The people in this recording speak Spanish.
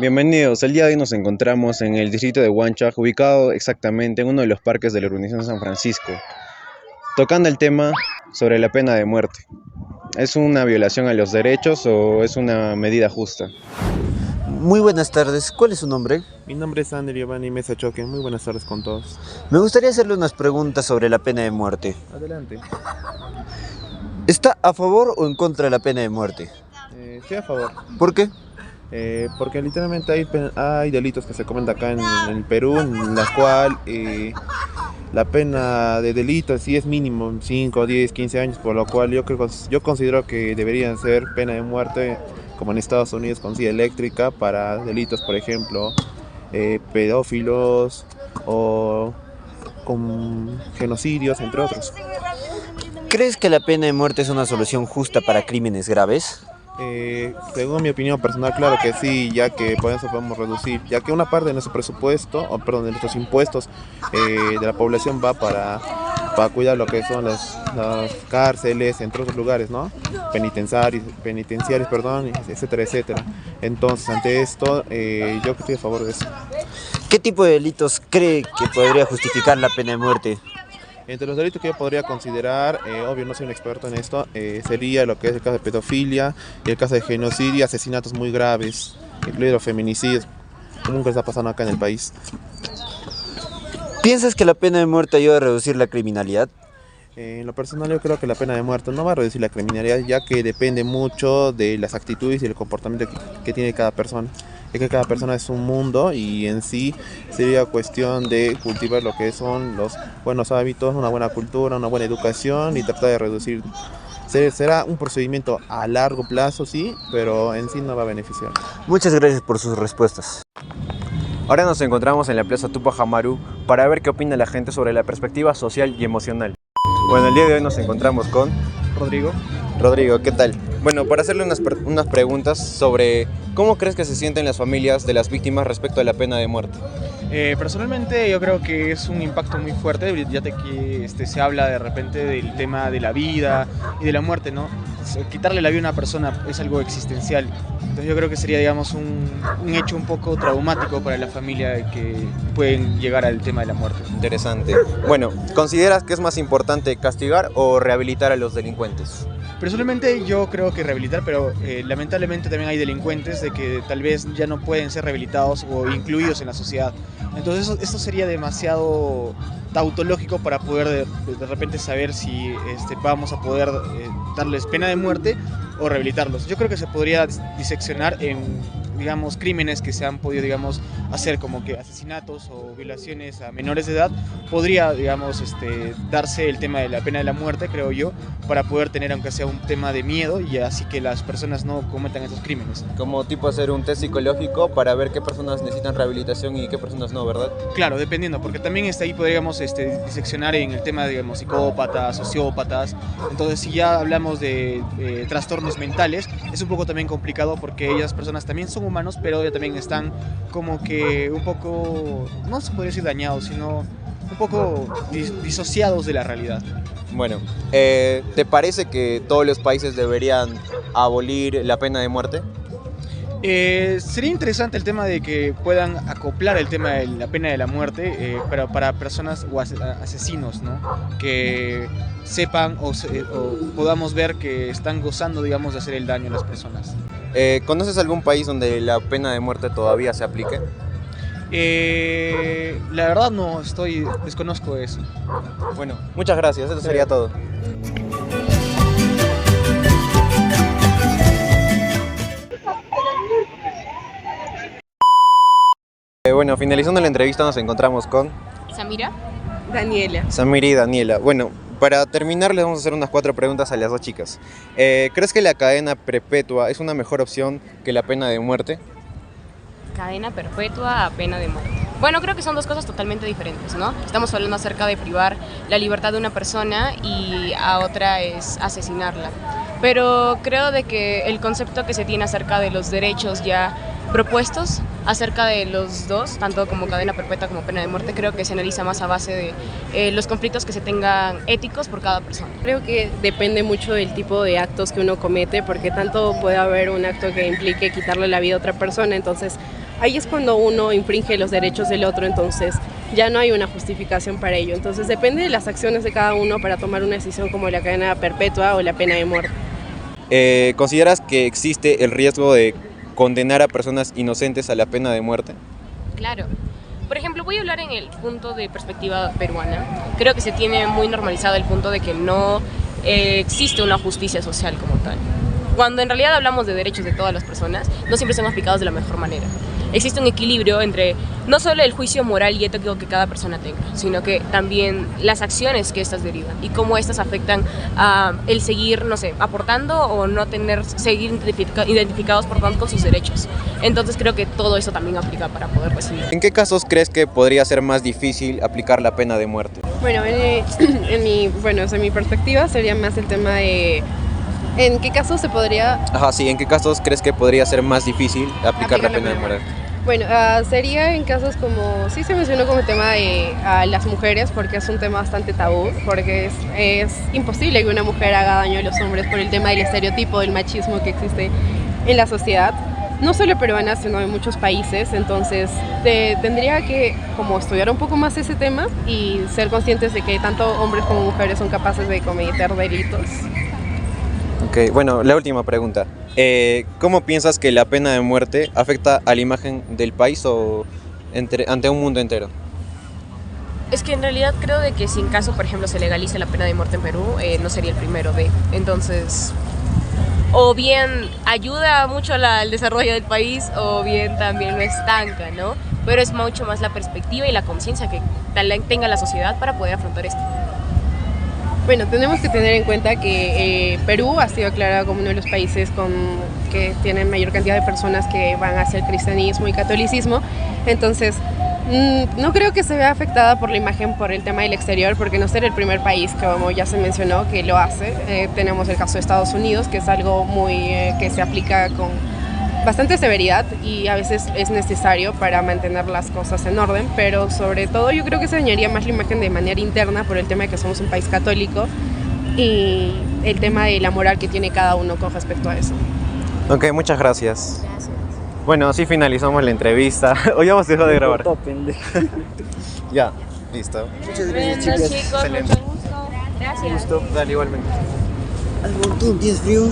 Bienvenidos, el día de hoy nos encontramos en el distrito de Huancha, ubicado exactamente en uno de los parques de la urbanización San Francisco, tocando el tema sobre la pena de muerte. ¿Es una violación a los derechos o es una medida justa? Muy buenas tardes, ¿cuál es su nombre? Mi nombre es Ander Giovanni Mesa Choque. Muy buenas tardes con todos. Me gustaría hacerle unas preguntas sobre la pena de muerte. Adelante. ¿Está a favor o en contra de la pena de muerte? Estoy a favor. ¿Por qué? Porque literalmente hay delitos que se cometen acá en el Perú, en la cual la pena de delito sí es mínimo 5, 10, 15 años, por lo cual yo considero que deberían ser pena de muerte, como en Estados Unidos con silla eléctrica, para delitos, por ejemplo, pedófilos o con genocidios, entre otros. ¿Crees que la pena de muerte es una solución justa para crímenes graves? Según mi opinión personal, claro que sí, ya que por eso podemos reducir, ya que una parte de nuestro presupuesto, o perdón, de nuestros impuestos de la población va para cuidar lo que son las cárceles, entre otros lugares, ¿no? Penitenciarios, perdón, etcétera, etcétera. Entonces, ante esto, yo estoy a favor de eso. ¿Qué tipo de delitos cree que podría justificar la pena de muerte? Entre los delitos que yo podría considerar, obvio no soy un experto en esto, sería lo que es el caso de pedofilia, y el caso de genocidio, asesinatos muy graves, incluidos los feminicidios, como nunca está pasando acá en el país. ¿Piensas que la pena de muerte ayuda a reducir la criminalidad? En lo personal yo creo que la pena de muerte no va a reducir la criminalidad, ya que depende mucho de las actitudes y el comportamiento que tiene cada persona. Es que cada persona es un mundo y en sí sería cuestión de cultivar lo que son los buenos hábitos, una buena cultura, una buena educación y tratar de reducir. Será un procedimiento a largo plazo, sí, pero en sí no va a beneficiar. Muchas gracias por sus respuestas. Ahora nos encontramos en la Plaza Tupac Amaru para ver qué opina la gente sobre la perspectiva social y emocional. Bueno, el día de hoy nos encontramos con Rodrigo. Rodrigo, ¿qué tal? Bueno, para hacerle unas preguntas sobre cómo crees que se sienten las familias de las víctimas respecto a la pena de muerte. Personalmente yo creo que es un impacto muy fuerte, ya que se habla de repente del tema de la vida y de la muerte, ¿no? Quitarle la vida a una persona es algo existencial, entonces yo creo que sería, digamos, un hecho un poco traumático para la familia que pueden llegar al tema de la muerte. Interesante. Bueno, ¿consideras que es más importante castigar o rehabilitar a los delincuentes? Personalmente yo creo que rehabilitar, pero lamentablemente también hay delincuentes de que tal vez ya no pueden ser rehabilitados o incluidos en la sociedad. Entonces esto sería demasiado tautológico para poder de repente saber si vamos a poder darles pena de muerte o rehabilitarlos. Yo creo que se podría diseccionar en, digamos, crímenes que se han podido, digamos, hacer, como que asesinatos o violaciones a menores de edad. Podría, digamos, darse el tema de la pena de la muerte, creo yo, para poder tener, aunque sea un tema de miedo, y así que las personas no cometan esos crímenes. Como tipo hacer un test psicológico para ver qué personas necesitan rehabilitación y qué personas no, ¿verdad? Claro, dependiendo, porque también ahí podríamos diseccionar en el tema de, digamos, psicópatas, sociópatas. Entonces, si ya hablamos de trastornos mentales, es un poco también complicado porque ellas personas también son humanos, pero ellos también están como que un poco, no se podría decir dañados, sino un poco disociados de la realidad. Bueno, ¿te parece que todos los países deberían abolir la pena de muerte? Sería interesante el tema de que puedan acoplar el tema de la pena de la muerte para personas o asesinos, ¿no? Que sepan o podamos ver que están gozando, digamos, de hacer el daño a las personas. ¿Conoces algún país donde la pena de muerte todavía se aplique? La verdad no, desconozco eso. Bueno, muchas gracias, eso sería todo. Bueno, finalizando la entrevista nos encontramos con Samira. Daniela. Samira y Daniela. Bueno, para terminar les vamos a hacer unas 4 preguntas a las dos chicas. ¿Crees que la cadena perpetua es una mejor opción que la pena de muerte? Cadena perpetua a pena de muerte. Bueno, creo que son dos cosas totalmente diferentes, ¿no? Estamos hablando acerca de privar la libertad de una persona y a otra es asesinarla. Pero creo de que el concepto que se tiene acerca de los derechos ya propuestos acerca de los dos, tanto como cadena perpetua como pena de muerte, creo que se analiza más a base de los conflictos que se tengan éticos por cada persona. Creo que depende mucho del tipo de actos que uno comete, porque tanto puede haber un acto que implique quitarle la vida a otra persona, entonces ahí es cuando uno infringe los derechos del otro, entonces ya no hay una justificación para ello. Entonces depende de las acciones de cada uno para tomar una decisión como la cadena perpetua o la pena de muerte. ¿Consideras que existe el riesgo de condenar a personas inocentes a la pena de muerte? Claro. Por ejemplo, voy a hablar en el punto de perspectiva peruana. Creo que se tiene muy normalizado el punto de que no existe una justicia social como tal. Cuando en realidad hablamos de derechos de todas las personas, no siempre son aplicados de la mejor manera. Existe un equilibrio entre no solo el juicio moral y ético que cada persona tenga, sino que también las acciones que éstas derivan y cómo éstas afectan a el seguir, no sé, aportando o no seguir identificados por tanto con sus derechos. Entonces creo que todo eso también aplica para poder recibir. ¿En qué casos crees que podría ser más difícil aplicar la pena de muerte? Bueno, desde mi perspectiva sería más el tema de ¿en qué casos se podría Ajá, sí, ¿en qué casos crees que podría ser más difícil aplicar la pena de muerte? Bueno, sería en casos como, sí se mencionó como tema de las mujeres, porque es un tema bastante tabú, porque es imposible que una mujer haga daño a los hombres por el tema del estereotipo, del machismo que existe en la sociedad, no solo peruana, sino en muchos países. Entonces tendría que como estudiar un poco más ese tema y ser conscientes de que tanto hombres como mujeres son capaces de cometer delitos. Ok, bueno, la última pregunta. ¿Cómo piensas que la pena de muerte afecta a la imagen del país o ante un mundo entero? Es que en realidad creo de que si en caso, por ejemplo, se legalice la pena de muerte en Perú, no sería el primero de. Entonces, o bien ayuda mucho al desarrollo del país, o bien también lo estanca, ¿no? Pero es mucho más la perspectiva y la conciencia que tenga la sociedad para poder afrontar esto. Bueno, tenemos que tener en cuenta que Perú ha sido aclarado como uno de los países que tienen mayor cantidad de personas que van hacia el cristianismo y catolicismo. Entonces, no creo que se vea afectada por la imagen por el tema del exterior, porque no será el primer país, como ya se mencionó, que lo hace. Tenemos el caso de Estados Unidos, que es algo que se aplica con bastante severidad y a veces es necesario para mantener las cosas en orden, pero sobre todo yo creo que se dañaría más la imagen de manera interna por el tema de que somos un país católico y el tema de la moral que tiene cada uno con respecto a eso. Ok, muchas gracias. Bueno, así finalizamos la entrevista. Hoy hemos dejado de grabar. Ya, listo. Muchas gracias, chicos. Excelente. Mucho gusto. Gracias. Gusto, dale igualmente. Al montón, ¿tienes frío?